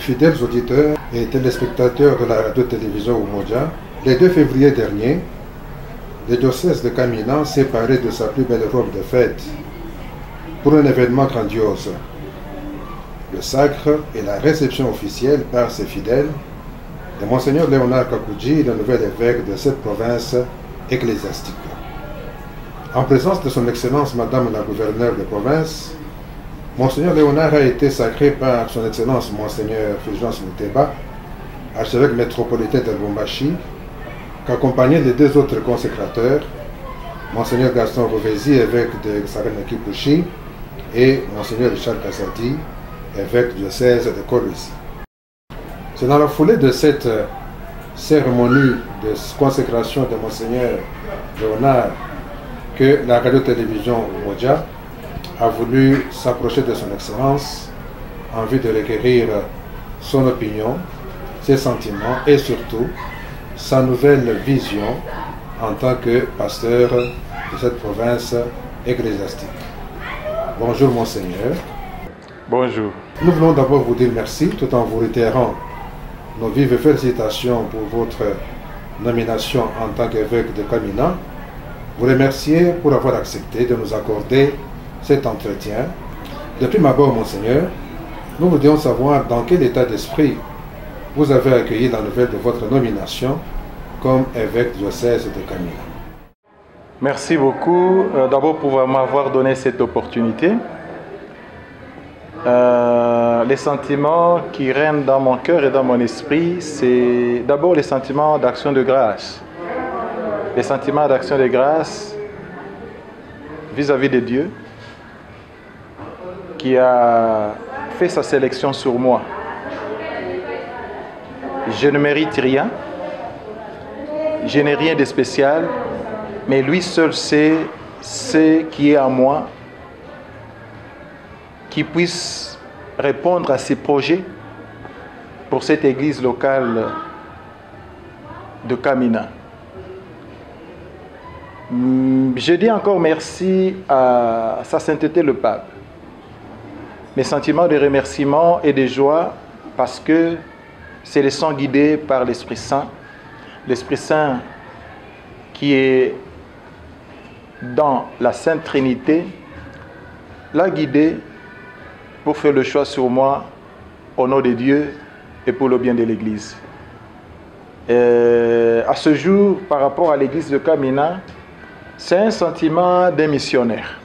Fidèles auditeurs et téléspectateurs de la radio-télévision Umoja, le 2 février dernier, le diocèse de Kamina s'est paré de sa plus belle robe de fête pour un événement grandiose. Le sacre et la réception officielle par ses fidèles de Monseigneur Léonard Kakouji, le nouvel évêque de cette province ecclésiastique. En présence de son Excellence Madame la gouverneure de province, Monseigneur Léonard a été sacré par son Excellence Monseigneur Fulgence Mouteba, archevêque métropolitain de Lubumbashi, qu'accompagnaient les deux autres consécrateurs, Monseigneur Gaston Rovesi, évêque de Saranaki-Pushi, et Monseigneur Richard Kazadi, évêque du diocèse de Kolwezi. C'est dans la foulée de cette cérémonie de consécration de Monseigneur Léonard que la radio-télévision Umoja a voulu s'approcher de son Excellence en vue de requérir son opinion, ses sentiments et surtout sa nouvelle vision en tant que pasteur de cette province ecclésiastique. Bonjour Monseigneur. Bonjour. Nous voulons d'abord vous dire merci tout en vous réitérant nos vives félicitations pour votre nomination en tant qu'évêque de Kamina. Vous remercier pour avoir accepté de nous accorder cet entretien. De prime abord, Monseigneur, nous voudrions savoir dans quel état d'esprit vous avez accueilli la nouvelle de votre nomination comme évêque du diocèse de Kamina. Merci beaucoup d'abord pour m'avoir donné cette opportunité. Les sentiments qui règnent dans mon cœur et dans mon esprit, c'est d'abord les sentiments d'action de grâce. Les sentiments d'action de grâce vis-à-vis de Dieu, qui a fait sa sélection sur moi. Je ne mérite rien, je n'ai rien de spécial, mais lui seul sait ce qui est en moi, qui puisse répondre à ses projets pour cette église locale de Kamina. Je dis encore merci à Sa Sainteté le Pape. Mes sentiments de remerciement et de joie parce que c'est le sang guidé par l'Esprit Saint. L'Esprit Saint qui est dans la Sainte Trinité l'a guidé pour faire le choix sur moi au nom de Dieu et pour le bien de l'Église. À ce jour, par rapport à l'Église de Kamina, c'est un sentiment d'un missionnaire.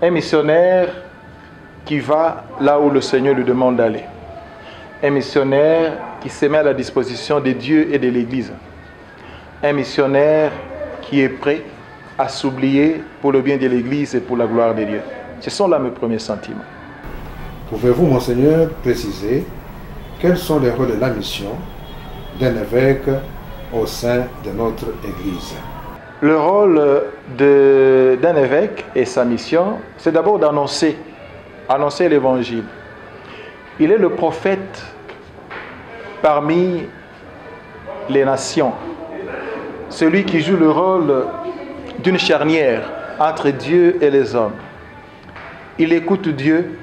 Un missionnaire qui va là où le Seigneur lui demande d'aller. Un missionnaire qui se met à la disposition de Dieu et de l'Église. Un missionnaire qui est prêt à s'oublier pour le bien de l'Église et pour la gloire de Dieu. Ce sont là mes premiers sentiments. Pouvez-vous, Monseigneur, préciser quels sont les rôles et la mission d'un évêque au sein de notre Église? Le rôle d'un évêque et sa mission, c'est d'abord d'annoncer l'Évangile. Il est le prophète parmi les nations, celui qui joue le rôle d'une charnière entre Dieu et les hommes. Il écoute Dieu,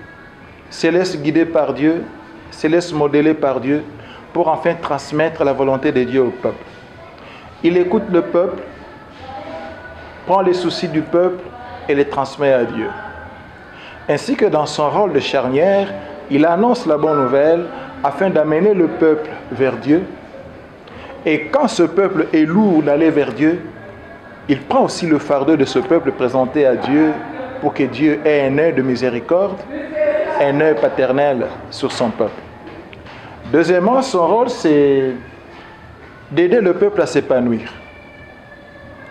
se laisse guider par Dieu, se laisse modeler par Dieu pour enfin transmettre la volonté de Dieu au peuple. Il écoute le peuple, prend les soucis du peuple et les transmet à Dieu. Ainsi que dans son rôle de charnière, il annonce la bonne nouvelle afin d'amener le peuple vers Dieu. Et quand ce peuple est lourd d'aller vers Dieu, il prend aussi le fardeau de ce peuple présenté à Dieu pour que Dieu ait un œil de miséricorde, un œil paternel sur son peuple. Deuxièmement, son rôle, c'est d'aider le peuple à s'épanouir.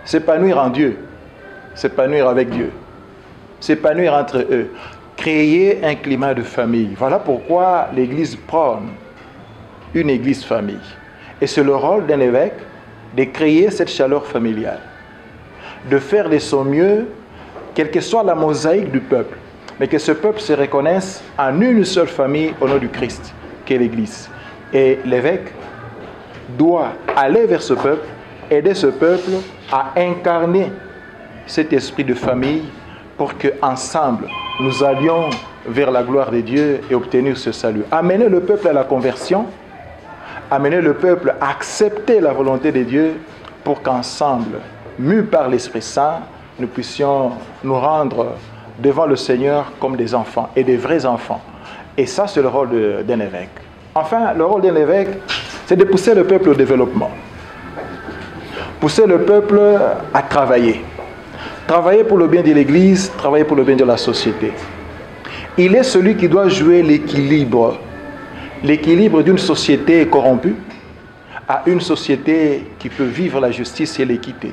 S'épanouir en Dieu, s'épanouir avec Dieu, s'épanouir entre eux, créer un climat de famille. Voilà pourquoi l'Église prône une Église famille. Et c'est le rôle d'un évêque de créer cette chaleur familiale, de faire de son mieux, quelle que soit la mosaïque du peuple, mais que ce peuple se reconnaisse en une seule famille au nom du Christ, qui est l'Église. Et l'évêque doit aller vers ce peuple, aider ce peuple à incarner cet esprit de famille pour qu'ensemble, nous allions vers la gloire de Dieu et obtenir ce salut. Amener le peuple à la conversion, amener le peuple à accepter la volonté de Dieu pour qu'ensemble, mus par l'Esprit Saint, nous puissions nous rendre devant le Seigneur comme des enfants et des vrais enfants. Et ça, c'est le rôle d'un évêque. Enfin, le rôle d'un évêque, c'est de pousser le peuple au développement. Pousser le peuple à travailler. Travailler pour le bien de l'Église, travailler pour le bien de la société. Il est celui qui doit jouer l'équilibre. L'équilibre d'une société corrompue à une société qui peut vivre la justice et l'équité.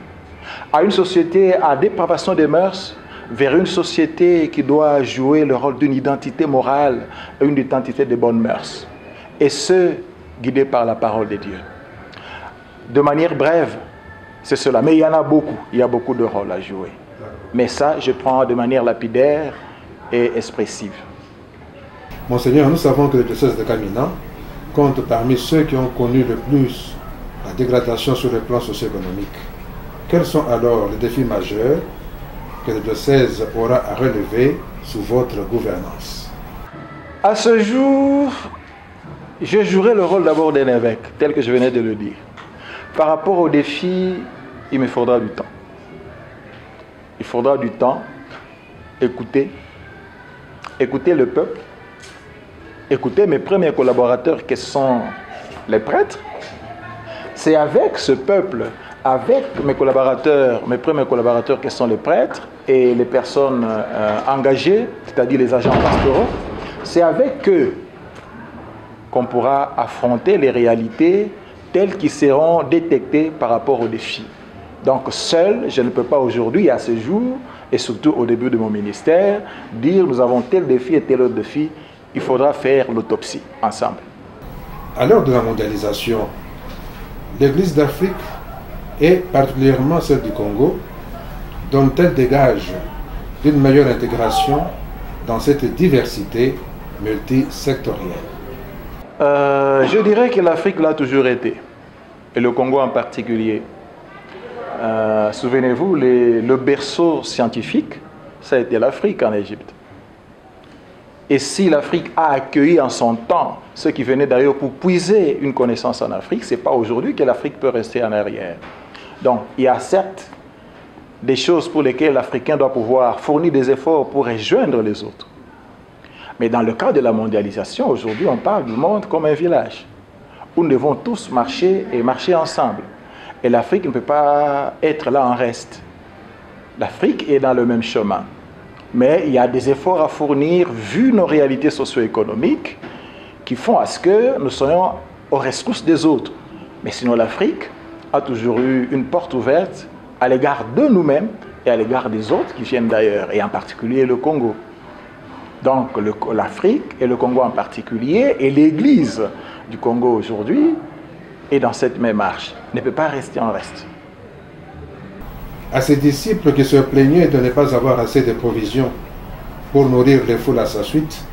À une société à dépravation des mœurs, vers une société qui doit jouer le rôle d'une identité morale et une identité de bonnes mœurs. Et ce, guidé par la parole de Dieu. De manière brève, c'est cela. Mais il y en a beaucoup. Il y a beaucoup de rôles à jouer. Mais ça, je prends de manière lapidaire et expressive. Monseigneur, nous savons que le diocèse de Kamina compte parmi ceux qui ont connu le plus la dégradation sur le plan socio-économique. Quels sont alors les défis majeurs que le diocèse aura à relever sous votre gouvernance? À ce jour, je jouerai le rôle d'abord d'un évêque, tel que je venais de le dire. Par rapport aux défis, il me faudra du temps. Il faudra du temps, écouter le peuple, écouter mes premiers collaborateurs qui sont les prêtres. C'est avec ce peuple, avec mes premiers collaborateurs qui sont les prêtres et les personnes engagées, c'est-à-dire les agents pastoraux, c'est avec eux qu'on pourra affronter les réalités telles qu'ils seront détectées par rapport aux défis. Donc seul, je ne peux pas aujourd'hui, à ce jour, et surtout au début de mon ministère, dire nous avons tel défi et tel autre défi. Il faudra faire l'autopsie ensemble. À l'heure de la mondialisation, l'Église d'Afrique, et particulièrement celle du Congo, donne-t-elle des gages d'une meilleure intégration dans cette diversité multisectorielle? Je dirais que l'Afrique l'a toujours été, et le Congo en particulier. Souvenez-vous, le berceau scientifique, ça a été l'Afrique en Égypte. Et si l'Afrique a accueilli en son temps ceux qui venaient d'ailleurs pour puiser une connaissance en Afrique, ce n'est pas aujourd'hui que l'Afrique peut rester en arrière. Donc, il y a certes des choses pour lesquelles l'Africain doit pouvoir fournir des efforts pour rejoindre les autres. Mais dans le cas de la mondialisation, aujourd'hui, on parle du monde comme un village, où nous devons tous marcher et marcher ensemble. Et l'Afrique ne peut pas être là en reste. L'Afrique est dans le même chemin. Mais il y a des efforts à fournir, vu nos réalités socio-économiques, qui font à ce que nous soyons aux ressources des autres. Mais sinon, l'Afrique a toujours eu une porte ouverte à l'égard de nous-mêmes et à l'égard des autres qui viennent d'ailleurs, et en particulier le Congo. Donc l'Afrique et le Congo en particulier, et l'Église du Congo aujourd'hui, est dans cette même marche, ne peut pas rester en reste. À ses disciples qui se plaignaient de ne pas avoir assez de provisions pour nourrir les foules à sa suite,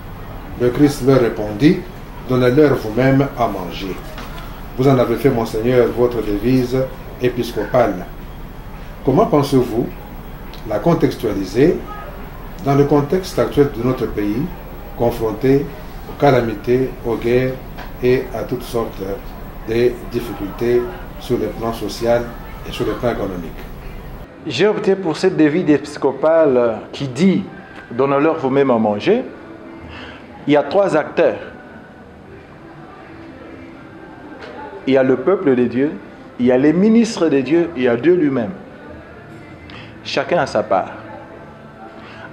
le Christ leur répondit: donnez-leur vous-même à manger. Vous en avez fait, Monseigneur, votre devise épiscopale. Comment pensez-vous la contextualiser dans le contexte actuel de notre pays, confronté aux calamités, aux guerres et à toutes sortes de difficultés sur le plan social et sur le plan économique? J'ai opté pour cette devise épiscopale qui dit « Donnez-leur vous-même à manger ». Il y a trois acteurs. Il y a le peuple de Dieu, il y a les ministres de Dieu, il y a Dieu lui-même. Chacun a sa part.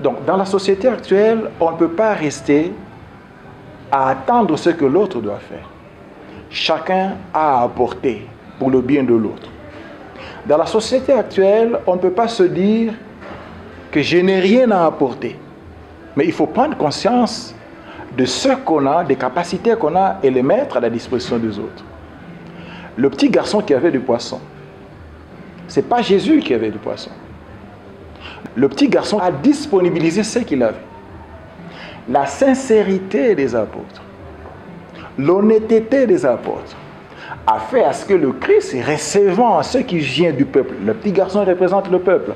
Donc, dans la société actuelle, on ne peut pas rester à attendre ce que l'autre doit faire. Chacun a à apporter pour le bien de l'autre. Dans la société actuelle, on ne peut pas se dire que je n'ai rien à apporter. Mais il faut prendre conscience de ce qu'on a, des capacités qu'on a et les mettre à la disposition des autres. Le petit garçon qui avait du poisson, ce n'est pas Jésus qui avait du poisson. Le petit garçon a disponibilisé ce qu'il avait. La sincérité des apôtres, l'honnêteté des apôtres, a fait à ce que le Christ, recevant ce qui vient du peuple, le petit garçon représente le peuple,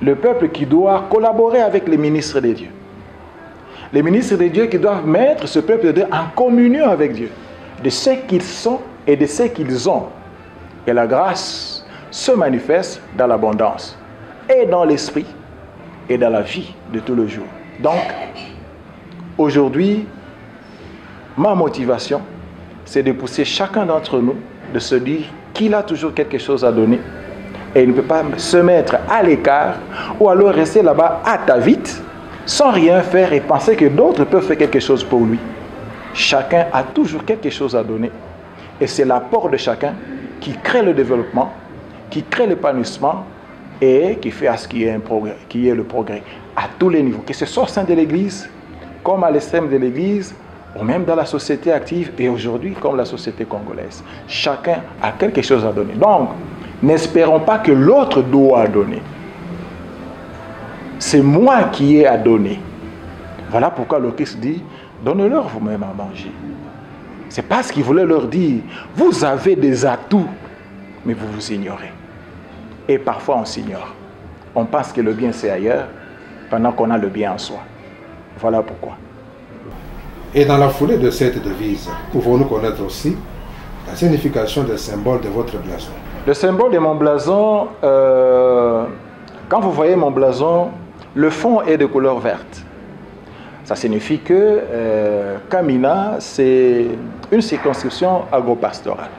Le peuple qui doit collaborer avec les ministres de Dieu. Les ministres de Dieu qui doivent mettre ce peuple de Dieu en communion avec Dieu, de ce qu'ils sont et de ce qu'ils ont. Et la grâce se manifeste dans l'abondance, et dans l'esprit, et dans la vie de tous les jours. Donc, aujourd'hui, ma motivation, c'est de pousser chacun d'entre nous de se dire qu'il a toujours quelque chose à donner et il ne peut pas se mettre à l'écart ou alors rester là-bas à ta vite sans rien faire et penser que d'autres peuvent faire quelque chose pour lui. Chacun a toujours quelque chose à donner et c'est l'apport de chacun qui crée le développement, qui crée l'épanouissement et qui fait à ce qu'il y ait un progrès, qu'il y ait le progrès à tous les niveaux, que ce soit au sein de l'Église comme à l'extrême de l'Église, ou même dans la société active et aujourd'hui comme la société congolaise. Chacun a quelque chose à donner. Donc, n'espérons pas que l'autre doit donner. C'est moi qui ai à donner. Voilà pourquoi le Christ dit, donnez-leur vous-même à manger. C'est parce qu'il voulait leur dire, vous avez des atouts, mais vous vous ignorez. Et parfois on s'ignore. On pense que le bien c'est ailleurs, pendant qu'on a le bien en soi. Voilà pourquoi. Et dans la foulée de cette devise, pouvons-nous connaître aussi la signification des symboles de votre blason? Le symbole de mon blason, quand vous voyez mon blason, le fond est de couleur verte. Ça signifie que Kamina, c'est une circonscription agro-pastorale.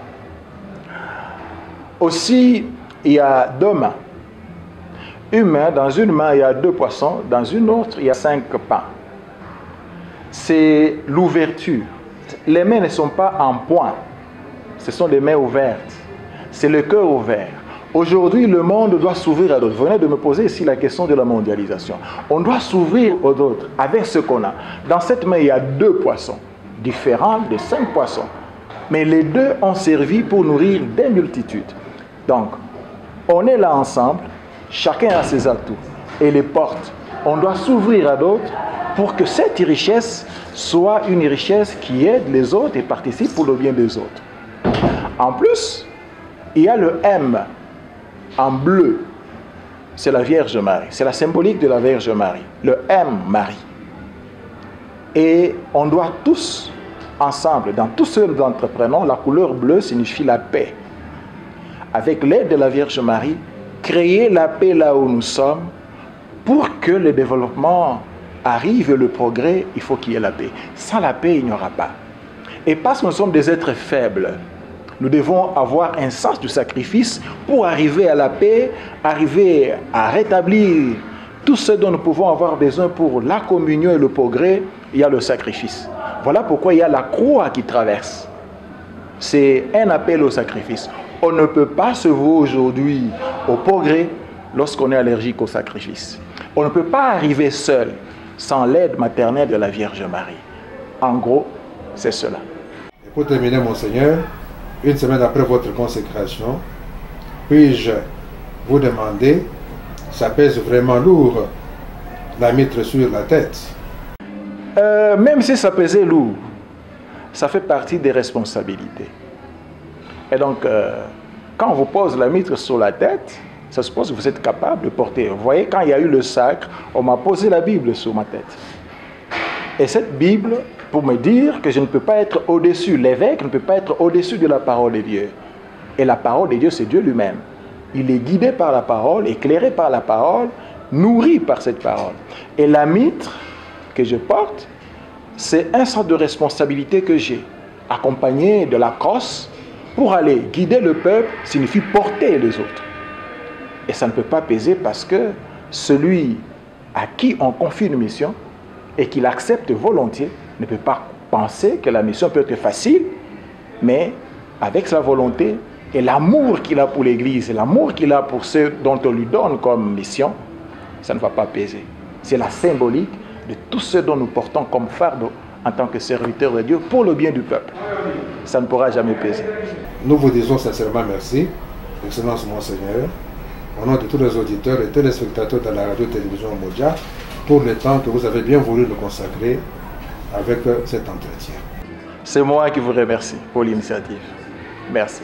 Aussi, il y a deux mains. Une main, dans une main, il y a 2 poissons, dans une autre, il y a 5 pains. C'est l'ouverture. Les mains ne sont pas en point. Ce sont des mains ouvertes. C'est le cœur ouvert. Aujourd'hui, le monde doit s'ouvrir à d'autres. Vous venez de me poser ici la question de la mondialisation. On doit s'ouvrir aux autres avec ce qu'on a. Dans cette main, il y a 2 poissons, différents de 5 poissons. Mais les 2 ont servi pour nourrir des multitudes. Donc, on est là ensemble, chacun a ses atouts et les portes. On doit s'ouvrir à d'autres pour que cette richesse soit une richesse qui aide les autres et participe pour le bien des autres. En plus, il y a le M en bleu. C'est la Vierge Marie. C'est la symbolique de la Vierge Marie. Le M, Marie. Et on doit tous, ensemble, dans tout ce que nous entreprenons, la couleur bleue signifie la paix. Avec l'aide de la Vierge Marie, créer la paix là où nous sommes pour que le développement arrive et le progrès, il faut qu'il y ait la paix. Sans la paix, il n'y aura pas. Et parce que nous sommes des êtres faibles, nous devons avoir un sens du sacrifice pour arriver à la paix, arriver à rétablir tout ce dont nous pouvons avoir besoin pour la communion et le progrès. Il y a le sacrifice. Voilà pourquoi il y a la croix qui traverse. C'est un appel au sacrifice. On ne peut pas se vouer aujourd'hui au progrès lorsqu'on est allergique au sacrifice. On ne peut pas arriver seul sans l'aide maternelle de la Vierge Marie. En gros, c'est cela. Et pour terminer, Monseigneur, une semaine après votre consécration, puis-je vous demander, ça pèse vraiment lourd, la mitre sur la tête? Même si ça pesait lourd, ça fait partie des responsabilités. Et donc, quand on vous pose la mitre sur la tête, ça suppose que vous êtes capable de porter. Vous voyez, quand il y a eu le sacre, on m'a posé la Bible sur ma tête. Et cette Bible, pour me dire que je ne peux pas être au-dessus, l'évêque ne peut pas être au-dessus de la parole de Dieu. Et la parole de Dieu, c'est Dieu lui-même. Il est guidé par la parole, éclairé par la parole, nourri par cette parole. Et la mitre que je porte, c'est un sort de responsabilité que j'ai, accompagné de la crosse, pour aller guider le peuple, signifie porter les autres. Et ça ne peut pas peser parce que celui à qui on confie une mission et qu'il accepte volontiers ne peut pas penser que la mission peut être facile, mais avec sa volonté et l'amour qu'il a pour l'Église, et l'amour qu'il a pour ceux dont on lui donne comme mission, ça ne va pas peser. C'est la symbolique de tout ce dont nous portons comme fardeau en tant que serviteurs de Dieu pour le bien du peuple. Ça ne pourra jamais peser. Nous vous disons sincèrement merci, Excellence Monseigneur, au nom de tous les auditeurs et téléspectateurs de la radio-télévision Modia, pour le temps que vous avez bien voulu le consacrer avec cet entretien. C'est moi qui vous remercie pour l'initiative. Merci.